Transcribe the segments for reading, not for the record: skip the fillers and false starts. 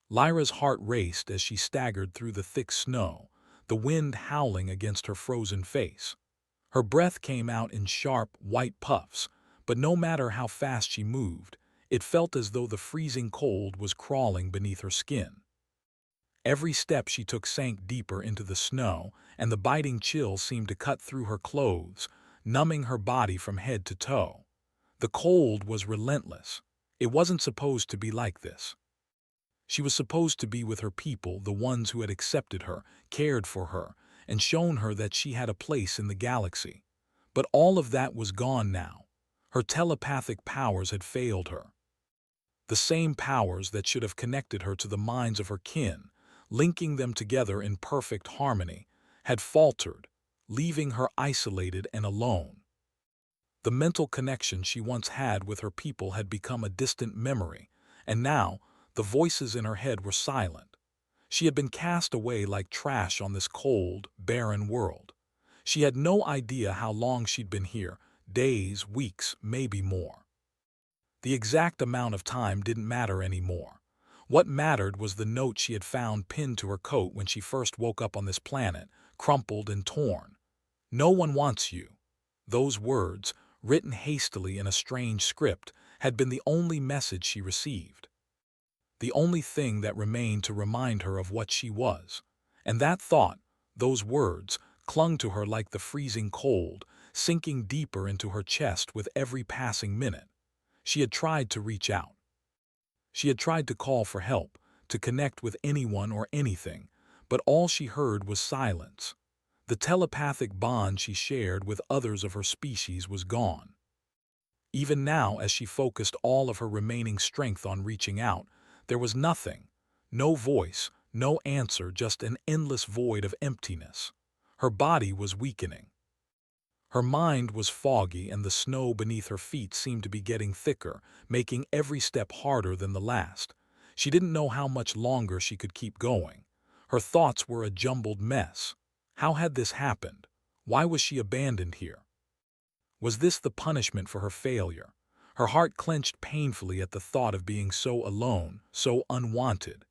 Lyra's heart raced as she staggered through the thick snow, the wind howling against her frozen face. Her breath came out in sharp, white puffs, but no matter how fast she moved, it felt as though the freezing cold was crawling beneath her skin. Every step she took sank deeper into the snow, and the biting chill seemed to cut through her clothes, numbing her body from head to toe. The cold was relentless. It wasn't supposed to be like this. She was supposed to be with her people, the ones who had accepted her, cared for her, and shown her that she had a place in the galaxy. But all of that was gone now. Her telepathic powers had failed her. The same powers that should have connected her to the minds of her kin, linking them together in perfect harmony, had faltered, leaving her isolated and alone. The mental connection she once had with her people had become a distant memory, and now the voices in her head were silent. She had been cast away like trash on this cold, barren world. She had no idea how long she'd been here, days, weeks, maybe more. The exact amount of time didn't matter anymore. What mattered was the note she had found pinned to her coat when she first woke up on this planet, crumpled and torn. "No one wants you." Those words, written hastily in a strange script, had been the only message she received. The only thing that remained to remind her of what she was. And that thought, those words, clung to her like the freezing cold, sinking deeper into her chest with every passing minute. She had tried to reach out. She had tried to call for help, to connect with anyone or anything, but all she heard was silence. The telepathic bond she shared with others of her species was gone. Even now, as she focused all of her remaining strength on reaching out, there was nothing. No voice, no answer, just an endless void of emptiness. Her body was weakening. Her mind was foggy, and the snow beneath her feet seemed to be getting thicker, making every step harder than the last. She didn't know how much longer she could keep going. Her thoughts were a jumbled mess. How had this happened? Why was she abandoned here? Was this the punishment for her failure? Her heart clenched painfully at the thought of being so alone, so unwanted.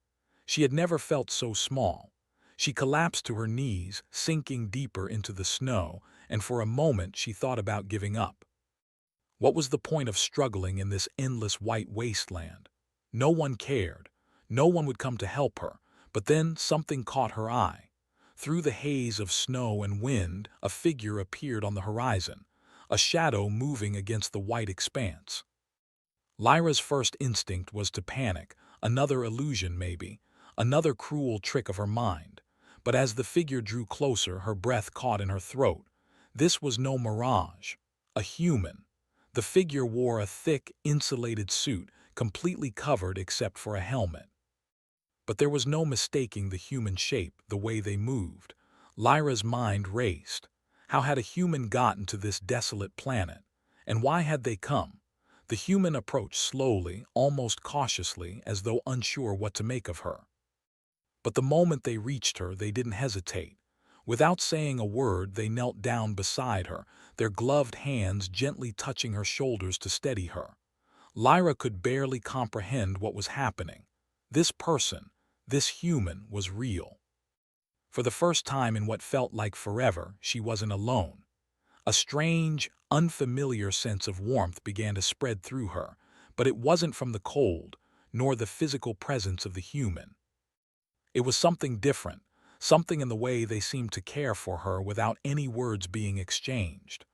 She had never felt so small. She collapsed to her knees, sinking deeper into the snow, and for a moment she thought about giving up. What was the point of struggling in this endless white wasteland? No one cared. No one would come to help her. But then something caught her eye. Through the haze of snow and wind, a figure appeared on the horizon, a shadow moving against the white expanse. Lyra's first instinct was to panic, another illusion maybe, another cruel trick of her mind. But as the figure drew closer, her breath caught in her throat. This was no mirage. A human. The figure wore a thick, insulated suit, completely covered except for a helmet. But there was no mistaking the human shape, the way they moved. Lyra's mind raced. How had a human gotten to this desolate planet? And why had they come? The human approached slowly, almost cautiously, as though unsure what to make of her. But the moment they reached her, they didn't hesitate. Without saying a word, they knelt down beside her, their gloved hands gently touching her shoulders to steady her. Lyra could barely comprehend what was happening. This person, this human, was real. For the first time in what felt like forever, she wasn't alone. A strange, unfamiliar sense of warmth began to spread through her, but it wasn't from the cold, nor the physical presence of the human. It was something different, something in the way they seemed to care for her without any words being exchanged.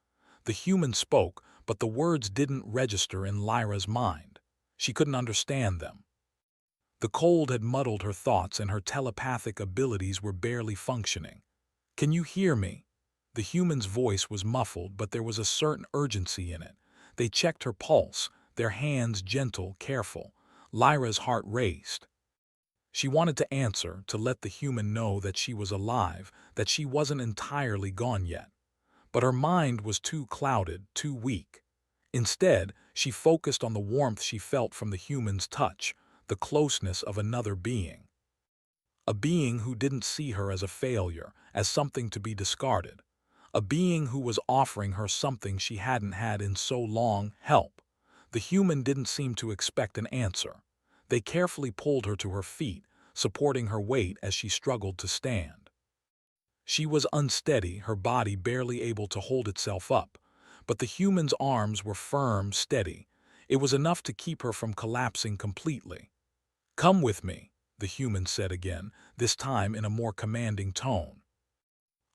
The human spoke, but the words didn't register in Lyra's mind. She couldn't understand them. The cold had muddled her thoughts, and her telepathic abilities were barely functioning. "Can you hear me?" The human's voice was muffled, but there was a certain urgency in it. They checked her pulse, their hands gentle, careful. Lyra's heart raced. She wanted to answer, to let the human know that she was alive, that she wasn't entirely gone yet. But her mind was too clouded, too weak. Instead, she focused on the warmth she felt from the human's touch, the closeness of another being. A being who didn't see her as a failure, as something to be discarded. A being who was offering her something she hadn't had in so long, help. The human didn't seem to expect an answer. They carefully pulled her to her feet, supporting her weight as she struggled to stand. She was unsteady, her body barely able to hold itself up, but the human's arms were firm, steady. It was enough to keep her from collapsing completely. "Come with me," the human said again, this time in a more commanding tone.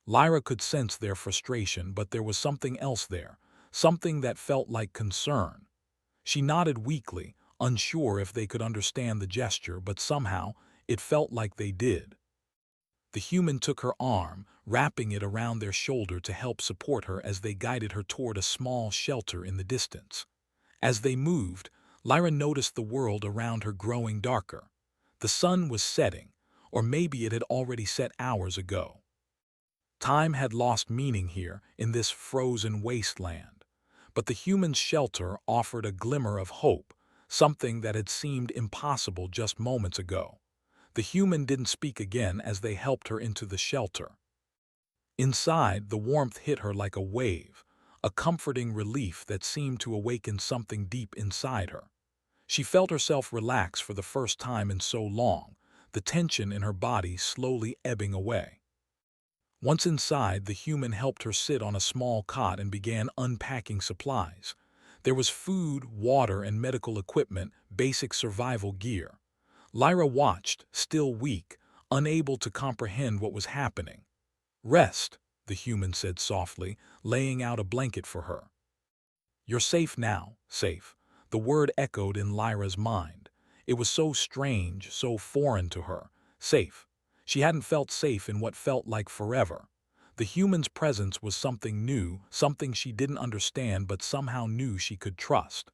Lyra could sense their frustration, but there was something else there, something that felt like concern. She nodded weakly, unsure if they could understand the gesture, but somehow it felt like they did. The human took her arm, wrapping it around their shoulder to help support her as they guided her toward a small shelter in the distance. As they moved, Lyra noticed the world around her growing darker. The sun was setting, or maybe it had already set hours ago. Time had lost meaning here in this frozen wasteland, but the human's shelter offered a glimmer of hope, something that had seemed impossible just moments ago. The human didn't speak again as they helped her into the shelter. Inside, the warmth hit her like a wave, a comforting relief that seemed to awaken something deep inside her. She felt herself relax for the first time in so long, the tension in her body slowly ebbing away. Once inside, the human helped her sit on a small cot and began unpacking supplies. There was food, water, and medical equipment, basic survival gear. Lyra watched, still weak, unable to comprehend what was happening. "Rest," the human said softly, laying out a blanket for her. "You're safe now, safe." The word echoed in Lyra's mind. It was so strange, so foreign to her. Safe. She hadn't felt safe in what felt like forever. The human's presence was something new, something she didn't understand but somehow knew she could trust.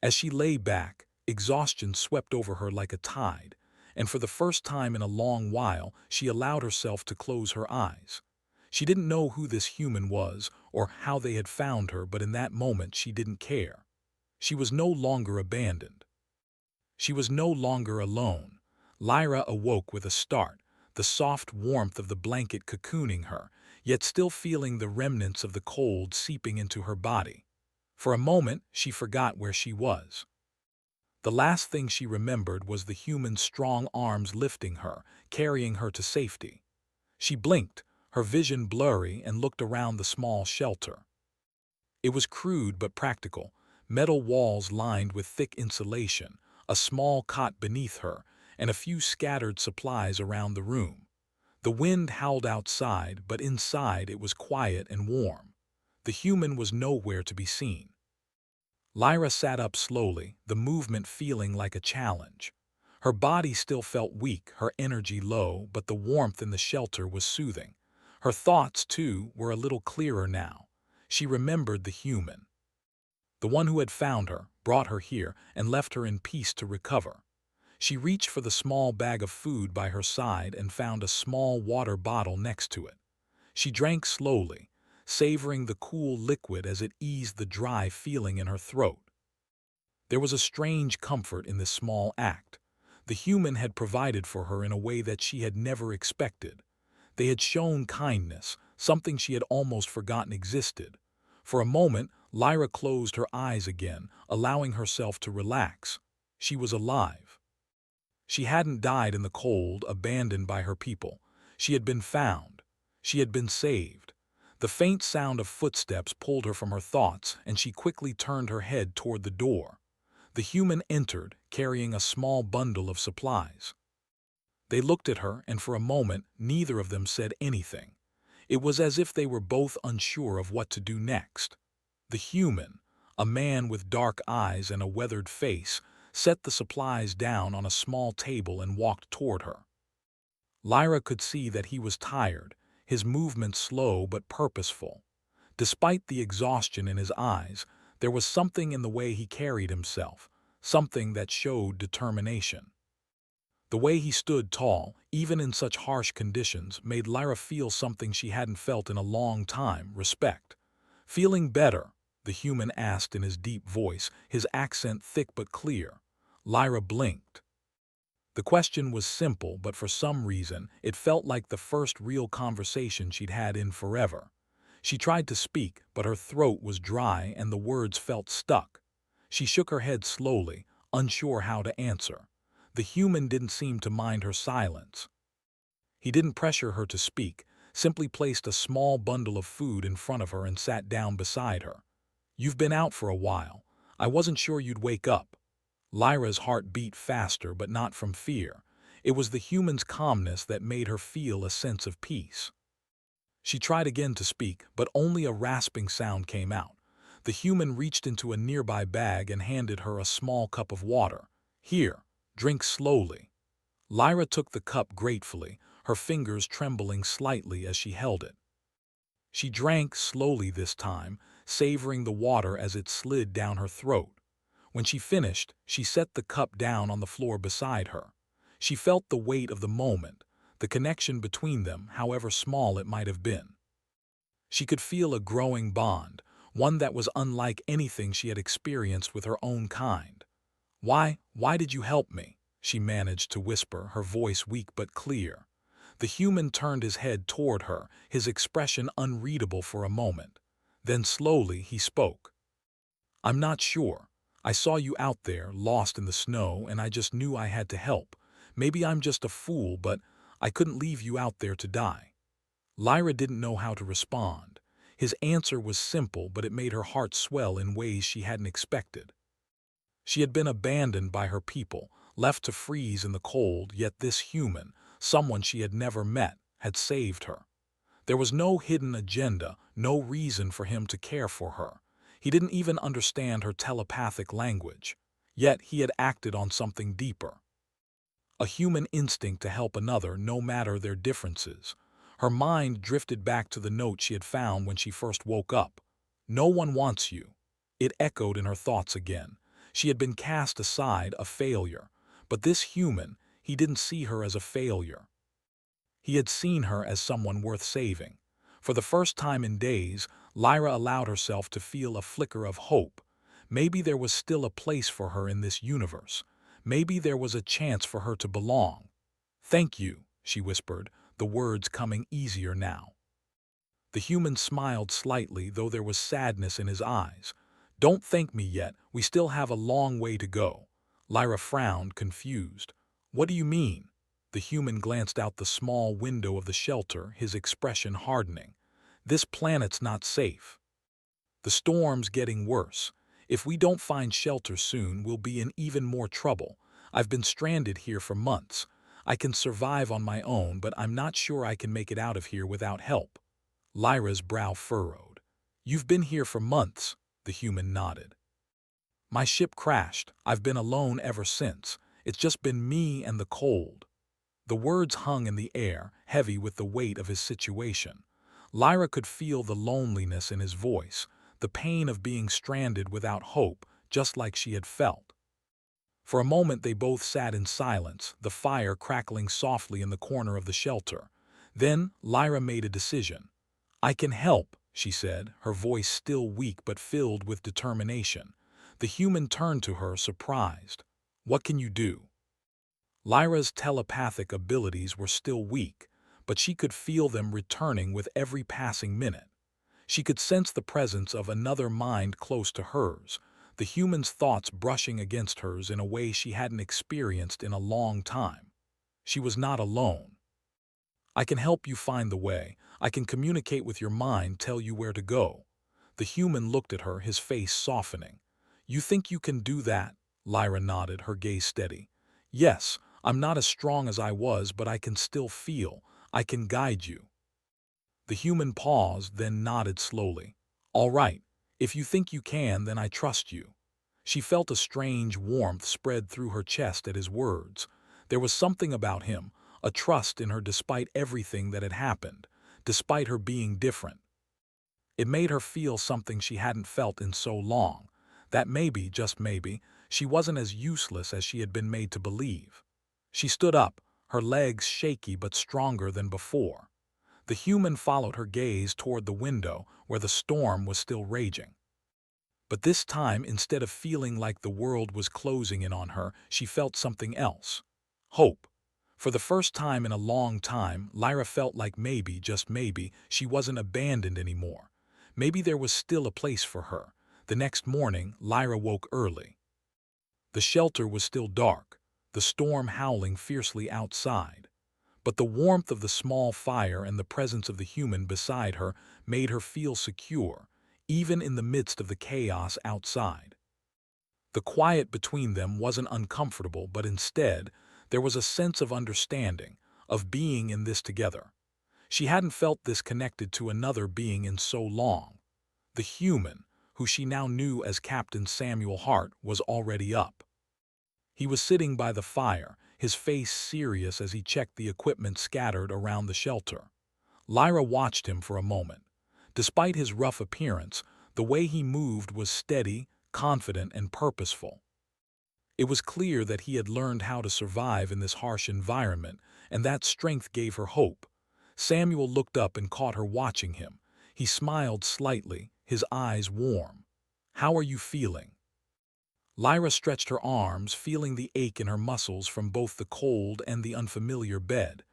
As she lay back, exhaustion swept over her like a tide, and for the first time in a long while, she allowed herself to close her eyes. She didn't know who this human was or how they had found her, but in that moment she didn't care. She was no longer abandoned. She was no longer alone. Lyra awoke with a start, the soft warmth of the blanket cocooning her, yet still feeling the remnants of the cold seeping into her body. For a moment, she forgot where she was. The last thing she remembered was the human's strong arms lifting her, carrying her to safety. She blinked, her vision blurry, and looked around the small shelter. It was crude but practical, metal walls lined with thick insulation, a small cot beneath her, and a few scattered supplies around the room. The wind howled outside, but inside it was quiet and warm. The human was nowhere to be seen. Lyra sat up slowly, the movement feeling like a challenge. Her body still felt weak, her energy low, but the warmth in the shelter was soothing. Her thoughts, too, were a little clearer now. She remembered the human, the one who had found her, brought her here, and left her in peace to recover. She reached for the small bag of food by her side and found a small water bottle next to it. She drank slowly, savoring the cool liquid as it eased the dry feeling in her throat. There was a strange comfort in this small act. The human had provided for her in a way that she had never expected. They had shown kindness, something she had almost forgotten existed. For a moment, Lyra closed her eyes again, allowing herself to relax. She was alive. She hadn't died in the cold, abandoned by her people. She had been found. She had been saved. The faint sound of footsteps pulled her from her thoughts, and she quickly turned her head toward the door. The human entered, carrying a small bundle of supplies. They looked at her, and for a moment, neither of them said anything. It was as if they were both unsure of what to do next. The human, a man with dark eyes and a weathered face, set the supplies down on a small table and walked toward her. Lyra could see that he was tired, his movements slow but purposeful. Despite the exhaustion in his eyes, there was something in the way he carried himself, something that showed determination. The way he stood tall, even in such harsh conditions, made Lyra feel something she hadn't felt in a long time: respect. "Feeling better?" the human asked in his deep voice, his accent thick but clear. Lyra blinked. The question was simple, but for some reason, it felt like the first real conversation she'd had in forever. She tried to speak, but her throat was dry and the words felt stuck. She shook her head slowly, unsure how to answer. The human didn't seem to mind her silence. He didn't pressure her to speak, simply placed a small bundle of food in front of her and sat down beside her. "You've been out for a while. I wasn't sure you'd wake up." Lyra's heart beat faster, but not from fear. It was the human's calmness that made her feel a sense of peace. She tried again to speak, but only a rasping sound came out. The human reached into a nearby bag and handed her a small cup of water. "Here, drink slowly." Lyra took the cup gratefully, her fingers trembling slightly as she held it. She drank slowly this time, savoring the water as it slid down her throat. When she finished, she set the cup down on the floor beside her. She felt the weight of the moment, the connection between them, however small it might have been. She could feel a growing bond, one that was unlike anything she had experienced with her own kind. Why did you help me?" she managed to whisper, her voice weak but clear. The human turned his head toward her, his expression unreadable for a moment. Then slowly he spoke. "I'm not sure. I saw you out there, lost in the snow, and I just knew I had to help. Maybe I'm just a fool, but I couldn't leave you out there to die." Lyra didn't know how to respond. His answer was simple, but it made her heart swell in ways she hadn't expected. She had been abandoned by her people, left to freeze in the cold, yet this human, someone she had never met, had saved her. There was no hidden agenda, no reason for him to care for her. He didn't even understand her telepathic language. Yet he had acted on something deeper. A human instinct to help another, no matter their differences. Her mind drifted back to the note she had found when she first woke up. "No one wants you." It echoed in her thoughts again. She had been cast aside, a failure. But this human, he didn't see her as a failure. He had seen her as someone worth saving. For the first time in days, Lyra allowed herself to feel a flicker of hope. Maybe there was still a place for her in this universe. Maybe there was a chance for her to belong. "Thank you," she whispered, the words coming easier now. The human smiled slightly, though there was sadness in his eyes. "Don't thank me yet, we still have a long way to go." Lyra frowned, confused. "What do you mean?" The human glanced out the small window of the shelter, his expression hardening. "This planet's not safe. The storm's getting worse. If we don't find shelter soon, we'll be in even more trouble. I've been stranded here for months. I can survive on my own, but I'm not sure I can make it out of here without help." Lyra's brow furrowed. "You've been here for months," the human nodded. "My ship crashed. I've been alone ever since. It's just been me and the cold." The words hung in the air, heavy with the weight of his situation. Lyra could feel the loneliness in his voice, the pain of being stranded without hope, just like she had felt. For a moment they both sat in silence, the fire crackling softly in the corner of the shelter. Then Lyra made a decision. "I can help," she said, her voice still weak but filled with determination. The human turned to her, surprised. "What can you do?" Lyra's telepathic abilities were still weak, but she could feel them returning with every passing minute. She could sense the presence of another mind close to hers, the human's thoughts brushing against hers in a way she hadn't experienced in a long time. She was not alone. "I can help you find the way. I can communicate with your mind, tell you where to go." The human looked at her, his face softening. "You think you can do that?" Lyra nodded, her gaze steady. "Yes, I'm not as strong as I was, but I can still feel. I can guide you." The human paused, then nodded slowly. "All right. If you think you can, then I trust you." She felt a strange warmth spread through her chest at his words. There was something about him, a trust in her despite everything that had happened, despite her being different. It made her feel something she hadn't felt in so long, that maybe, just maybe, she wasn't as useless as she had been made to believe. She stood up, her legs shaky but stronger than before. The human followed her gaze toward the window where the storm was still raging. But this time, instead of feeling like the world was closing in on her, she felt something else. Hope. For the first time in a long time, Lyra felt like maybe, just maybe, she wasn't abandoned anymore. Maybe there was still a place for her. The next morning, Lyra woke early. The shelter was still dark. the storm howling fiercely outside. But the warmth of the small fire and the presence of the human beside her made her feel secure, even in the midst of the chaos outside. The quiet between them wasn't uncomfortable, but instead, there was a sense of understanding, of being in this together. She hadn't felt this connected to another being in so long. The human, who she now knew as Captain Samuel Hart, was already up. He was sitting by the fire, his face serious as he checked the equipment scattered around the shelter. Lyra watched him for a moment. Despite his rough appearance, the way he moved was steady, confident, and purposeful. It was clear that he had learned how to survive in this harsh environment, and that strength gave her hope. Samuel looked up and caught her watching him. He smiled slightly, his eyes warm. "How are you feeling?" Lyra stretched her arms, feeling the ache in her muscles from both the cold and the unfamiliar bed.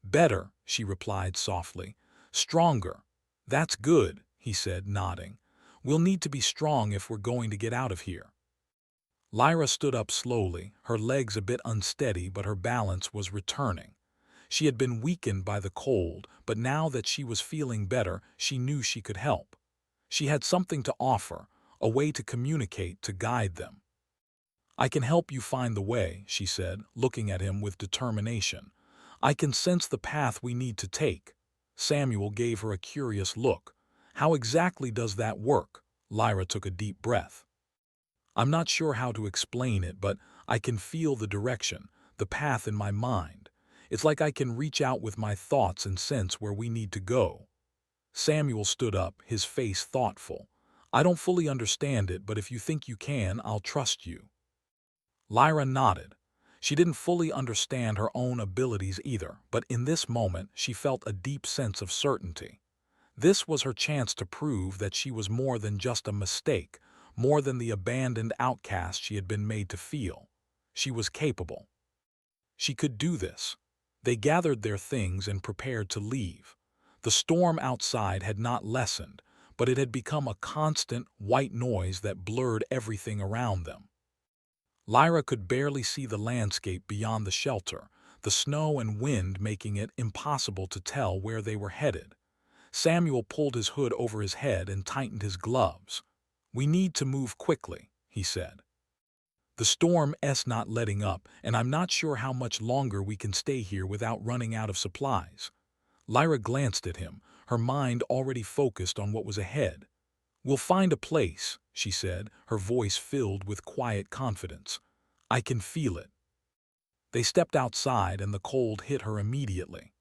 "Better," she replied softly. "Stronger." "That's good," he said, nodding. "We'll need to be strong if we're going to get out of here." Lyra stood up slowly, her legs a bit unsteady, but her balance was returning. She had been weakened by the cold, but now that she was feeling better, she knew she could help. She had something to offer, a way to communicate, to guide them. "I can help you find the way," she said, looking at him with determination. "I can sense the path we need to take." Samuel gave her a curious look. "How exactly does that work?" Lyra took a deep breath. "I'm not sure how to explain it, but I can feel the direction, the path in my mind. It's like I can reach out with my thoughts and sense where we need to go." Samuel stood up, his face thoughtful. "I don't fully understand it, but if you think you can, I'll trust you." Lyra nodded. She didn't fully understand her own abilities either, but in this moment she felt a deep sense of certainty. This was her chance to prove that she was more than just a mistake, more than the abandoned outcast she had been made to feel. She was capable. She could do this. They gathered their things and prepared to leave. The storm outside had not lessened, but it had become a constant, white noise that blurred everything around them. Lyra could barely see the landscape beyond the shelter, the snow and wind making it impossible to tell where they were headed. Samuel pulled his hood over his head and tightened his gloves. "We need to move quickly," he said. "The storm's not letting up, and I'm not sure how much longer we can stay here without running out of supplies." Lyra glanced at him, her mind already focused on what was ahead. "We'll find a place," she said, her voice filled with quiet confidence. "I can feel it." They stepped outside and the cold hit her immediately.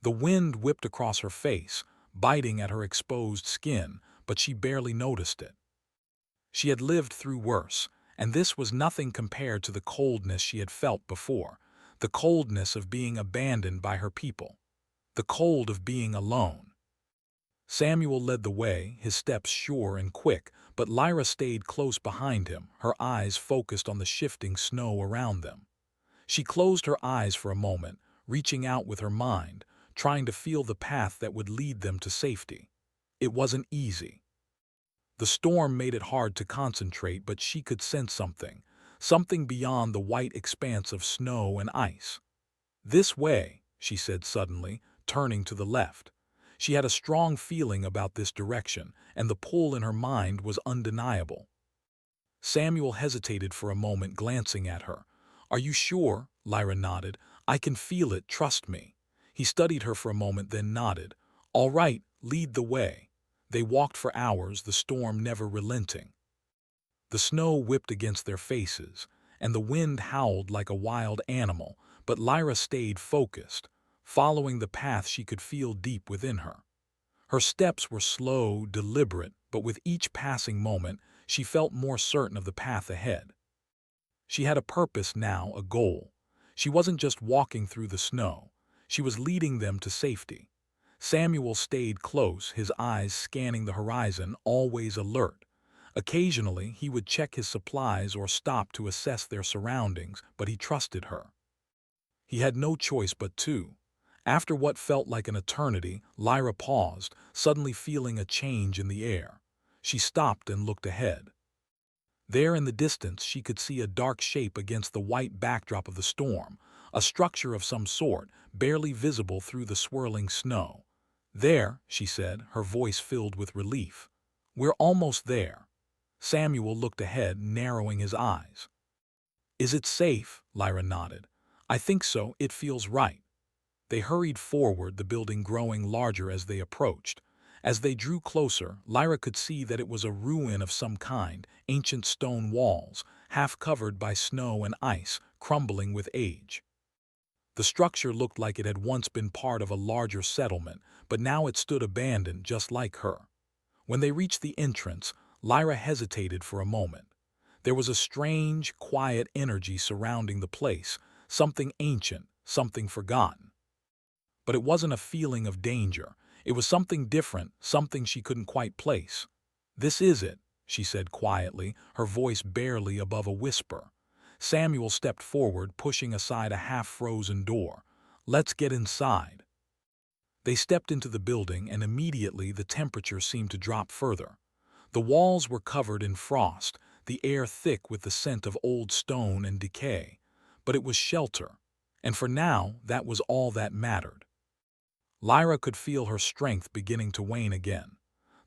The wind whipped across her face, biting at her exposed skin, but she barely noticed it. She had lived through worse, and this was nothing compared to the coldness she had felt before, the coldness of being abandoned by her people, the cold of being alone. Samuel led the way, his steps sure and quick, but Lyra stayed close behind him, her eyes focused on the shifting snow around them. She closed her eyes for a moment, reaching out with her mind, trying to feel the path that would lead them to safety. It wasn't easy. The storm made it hard to concentrate, but she could sense something, something beyond the white expanse of snow and ice. "This way," she said suddenly, turning to the left. She had a strong feeling about this direction, and the pull in her mind was undeniable. Samuel hesitated for a moment, glancing at her. "Are you sure?" Lyra nodded. "I can feel it, trust me." He studied her for a moment, then nodded. "All right, lead the way." They walked for hours, the storm never relenting. The snow whipped against their faces, and the wind howled like a wild animal, but Lyra stayed focused, following the path she could feel deep within her. Her steps were slow, deliberate, but with each passing moment, she felt more certain of the path ahead. She had a purpose now, a goal. She wasn't just walking through the snow. She was leading them to safety. Samuel stayed close, his eyes scanning the horizon, always alert. Occasionally, he would check his supplies or stop to assess their surroundings, but he trusted her. He had no choice but to. After what felt like an eternity, Lyra paused, suddenly feeling a change in the air. She stopped and looked ahead. There in the distance she could see a dark shape against the white backdrop of the storm, a structure of some sort, barely visible through the swirling snow. "There," she said, her voice filled with relief. "We're almost there." Samuel looked ahead, narrowing his eyes. "Is it safe?" Lyra nodded. "I think so. It feels right." They hurried forward, the building growing larger as they approached. As they drew closer, Lyra could see that it was a ruin of some kind, ancient stone walls, half covered by snow and ice, crumbling with age. The structure looked like it had once been part of a larger settlement, but now it stood abandoned just like her. When they reached the entrance, Lyra hesitated for a moment. There was a strange, quiet energy surrounding the place, something ancient, something forgotten. But it wasn't a feeling of danger. It was something different, something she couldn't quite place. "This is it," she said quietly, her voice barely above a whisper. Samuel stepped forward, pushing aside a half-frozen door. "Let's get inside." They stepped into the building, and immediately the temperature seemed to drop further. The walls were covered in frost, the air thick with the scent of old stone and decay. But it was shelter, and for now that was all that mattered. Lyra could feel her strength beginning to wane again.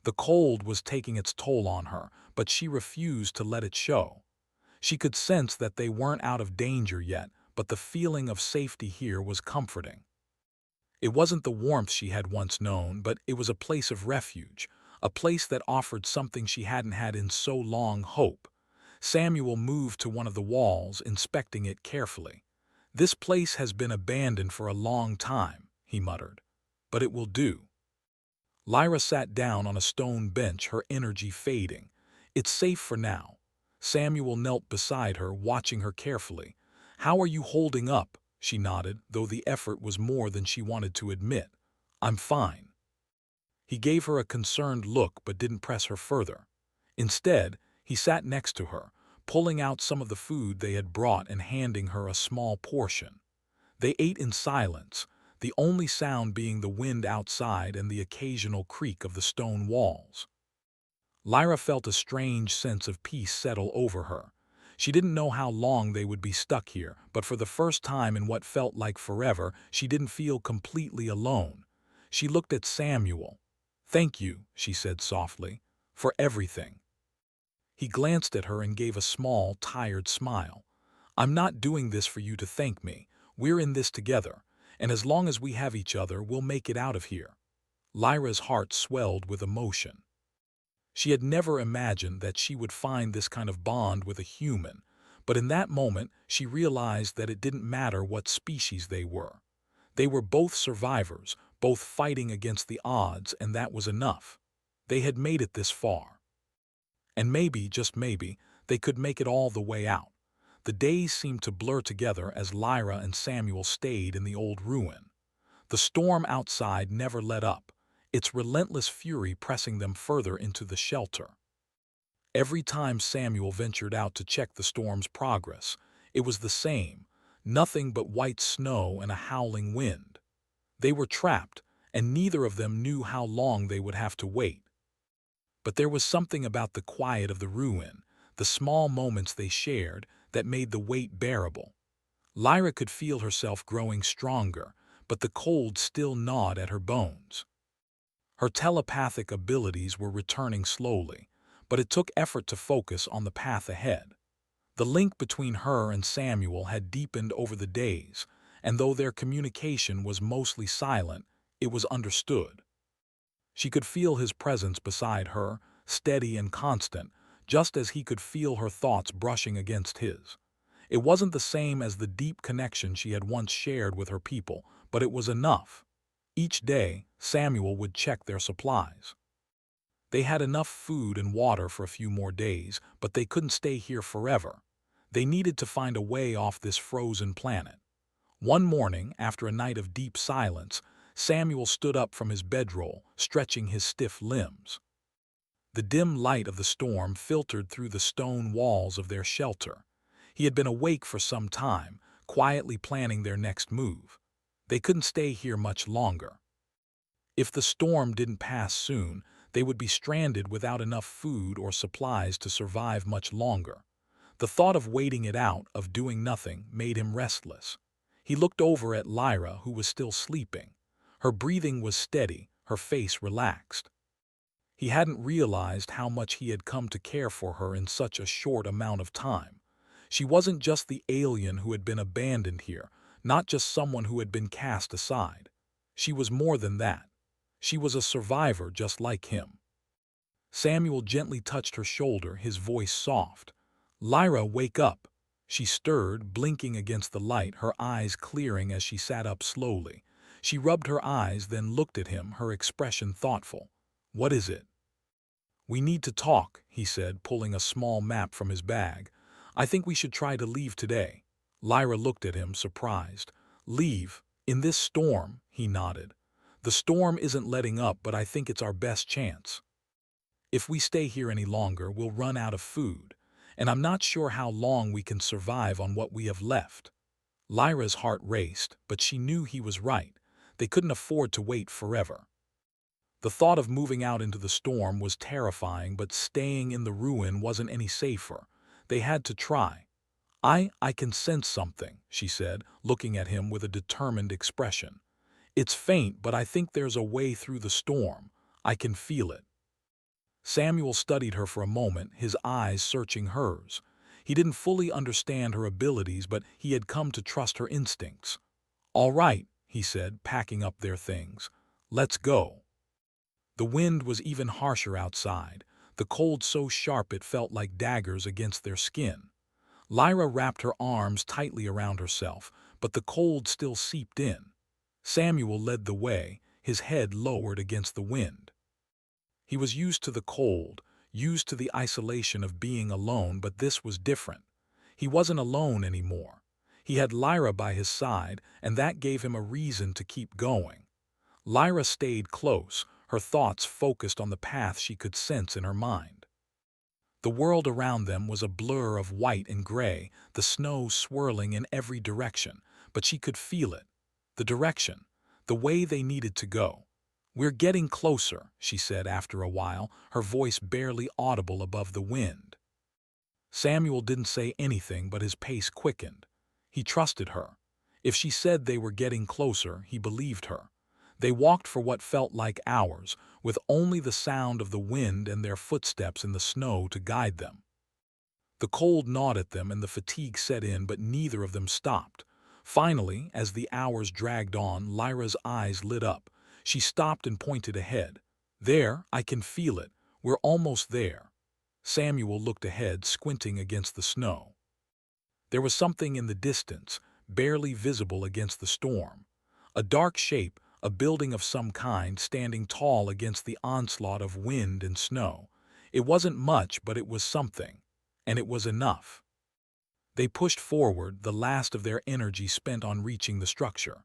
The cold was taking its toll on her, but she refused to let it show. She could sense that they weren't out of danger yet, but the feeling of safety here was comforting. It wasn't the warmth she had once known, but it was a place of refuge, a place that offered something she hadn't had in so long: hope. Samuel moved to one of the walls, inspecting it carefully. "This place has been abandoned for a long time," he muttered. "But it will do." Lyra sat down on a stone bench, her energy fading. "It's safe for now." Samuel knelt beside her, watching her carefully. "How are you holding up?" She nodded, though the effort was more than she wanted to admit. "I'm fine." He gave her a concerned look but didn't press her further. Instead, he sat next to her, pulling out some of the food they had brought and handing her a small portion. They ate in silence, the only sound being the wind outside and the occasional creak of the stone walls. Lyra felt a strange sense of peace settle over her. She didn't know how long they would be stuck here, but for the first time in what felt like forever, she didn't feel completely alone. She looked at Samuel. "Thank you," she said softly, "for everything." He glanced at her and gave a small, tired smile. "I'm not doing this for you to thank me. We're in this together, and as long as we have each other, we'll make it out of here." Lyra's heart swelled with emotion. She had never imagined that she would find this kind of bond with a human, but in that moment she realized that it didn't matter what species they were. They were both survivors, both fighting against the odds, and that was enough. They had made it this far. And maybe, just maybe, they could make it all the way out. The days seemed to blur together as Lyra and Samuel stayed in the old ruin. The storm outside never let up, its relentless fury pressing them further into the shelter. Every time Samuel ventured out to check the storm's progress, it was the same: nothing but white snow and a howling wind. They were trapped, and neither of them knew how long they would have to wait. But there was something about the quiet of the ruin, the small moments they shared, that made the weight bearable. Lyra could feel herself growing stronger, but the cold still gnawed at her bones. Her telepathic abilities were returning slowly, but it took effort to focus on the path ahead. The link between her and Samuel had deepened over the days, and though their communication was mostly silent, it was understood. She could feel his presence beside her, steady and constant, just as he could feel her thoughts brushing against his. It wasn't the same as the deep connection she had once shared with her people, but it was enough. Each day, Samuel would check their supplies. They had enough food and water for a few more days, but they couldn't stay here forever. They needed to find a way off this frozen planet. One morning, after a night of deep silence, Samuel stood up from his bedroll, stretching his stiff limbs. The dim light of the storm filtered through the stone walls of their shelter. He had been awake for some time, quietly planning their next move. They couldn't stay here much longer. If the storm didn't pass soon, They would be stranded without enough food or supplies to survive much longer. The thought of waiting it out, of doing nothing, made him restless. He looked over at Lyra, who was still sleeping. Her breathing was steady, her face relaxed. He hadn't realized how much he had come to care for her in such a short amount of time. She wasn't just the alien who had been abandoned here, not just someone who had been cast aside. She was more than that. She was a survivor just like him. Samuel gently touched her shoulder, his voice soft. "Lyra, wake up." She stirred, blinking against the light, her eyes clearing as she sat up slowly. She rubbed her eyes, then looked at him, her expression thoughtful. "What is it?" "We need to talk," he said, pulling a small map from his bag. "I think we should try to leave today." Lyra looked at him, surprised. "Leave? In this storm?" He nodded. "The storm isn't letting up, but I think it's our best chance. If we stay here any longer, we'll run out of food, and I'm not sure how long we can survive on what we have left." Lyra's heart raced, but she knew he was right. They couldn't afford to wait forever. The thought of moving out into the storm was terrifying, but staying in the ruin wasn't any safer. They had to try. I can sense something," she said, looking at him with a determined expression. "It's faint, but I think there's a way through the storm. I can feel it." Samuel studied her for a moment, his eyes searching hers. He didn't fully understand her abilities, but he had come to trust her instincts. "All right," he said, packing up their things. "Let's go." The wind was even harsher outside, the cold so sharp it felt like daggers against their skin. Lyra wrapped her arms tightly around herself, but the cold still seeped in. Samuel led the way, his head lowered against the wind. He was used to the cold, used to the isolation of being alone, but this was different. He wasn't alone anymore. He had Lyra by his side, and that gave him a reason to keep going. Lyra stayed close, her thoughts focused on the path she could sense in her mind. The world around them was a blur of white and gray, the snow swirling in every direction, but she could feel it. The direction, the way they needed to go. "We're getting closer," she said after a while, her voice barely audible above the wind. Samuel didn't say anything, but his pace quickened. He trusted her. If she said they were getting closer, he believed her. They walked for what felt like hours, with only the sound of the wind and their footsteps in the snow to guide them. The cold gnawed at them and the fatigue set in, but neither of them stopped. Finally, as the hours dragged on, Lyra's eyes lit up. She stopped and pointed ahead. "There, I can feel it. We're almost there." Samuel looked ahead, squinting against the snow. There was something in the distance, barely visible against the storm. A dark shape, a building of some kind, standing tall against the onslaught of wind and snow. It wasn't much, but it was something. And it was enough. They pushed forward, the last of their energy spent on reaching the structure.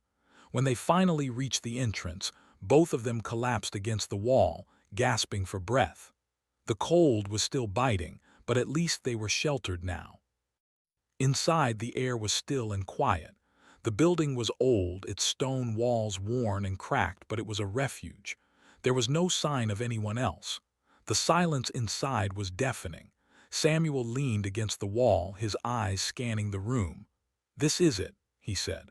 When they finally reached the entrance, both of them collapsed against the wall, gasping for breath. The cold was still biting, but at least they were sheltered now. Inside, the air was still and quiet. The building was old, its stone walls worn and cracked, but it was a refuge. There was no sign of anyone else. The silence inside was deafening. Samuel leaned against the wall, his eyes scanning the room. "This is it," he said.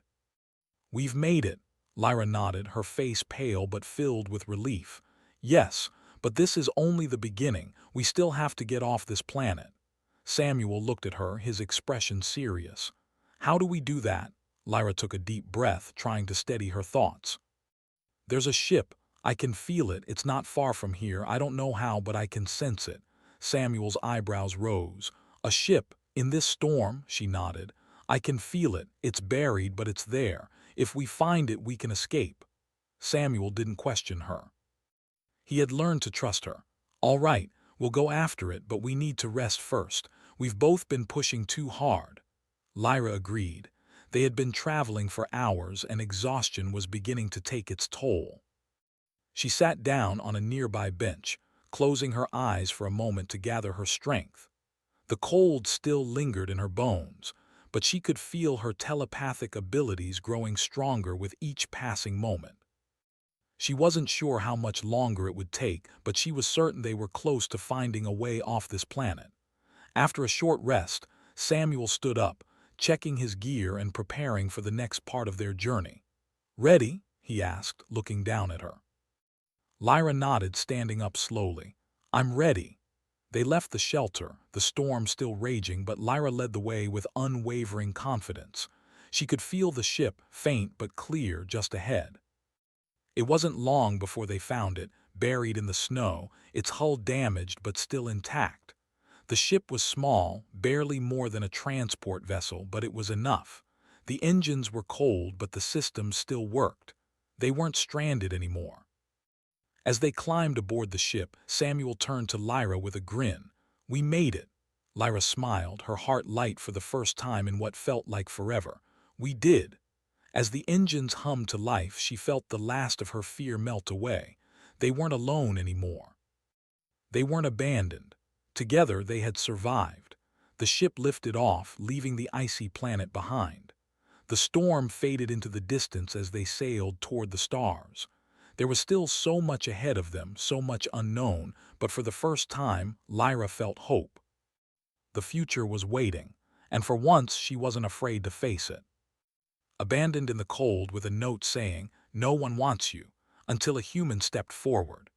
"We've made it." Lyra nodded, her face pale but filled with relief. "Yes, but this is only the beginning. We still have to get off this planet." Samuel looked at her, his expression serious. "How do we do that?" Lyra took a deep breath, trying to steady her thoughts. "There's a ship. I can feel it. It's not far from here. I don't know how, but I can sense it." Samuel's eyebrows rose. "A ship? In this storm?" She nodded. "I can feel it. It's buried, but it's there. If we find it, we can escape." Samuel didn't question her. He had learned to trust her. "All right, we'll go after it, but we need to rest first. We've both been pushing too hard." Lyra agreed. They had been traveling for hours, and exhaustion was beginning to take its toll. She sat down on a nearby bench, closing her eyes for a moment to gather her strength. The cold still lingered in her bones, but she could feel her telepathic abilities growing stronger with each passing moment. She wasn't sure how much longer it would take, but she was certain they were close to finding a way off this planet. After a short rest, Samuel stood up, checking his gear and preparing for the next part of their journey. "Ready?" he asked, looking down at her. Lyra nodded, standing up slowly. "I'm ready." They left the shelter, the storm still raging, but Lyra led the way with unwavering confidence. She could feel the ship, faint but clear, just ahead. It wasn't long before they found it, buried in the snow, its hull damaged but still intact. The ship was small, barely more than a transport vessel, but it was enough. The engines were cold, but the systems still worked. They weren't stranded anymore. As they climbed aboard the ship, Samuel turned to Lyra with a grin. "We made it." Lyra smiled, her heart light for the first time in what felt like forever. "We did." As the engines hummed to life, she felt the last of her fear melt away. They weren't alone anymore. They weren't abandoned. Together they had survived. The ship lifted off, leaving the icy planet behind. The storm faded into the distance as they sailed toward the stars. There was still so much ahead of them, so much unknown, but for the first time, Lyra felt hope. The future was waiting, and for once she wasn't afraid to face it. Abandoned in the cold with a note saying, "No one wants you," until a human stepped forward.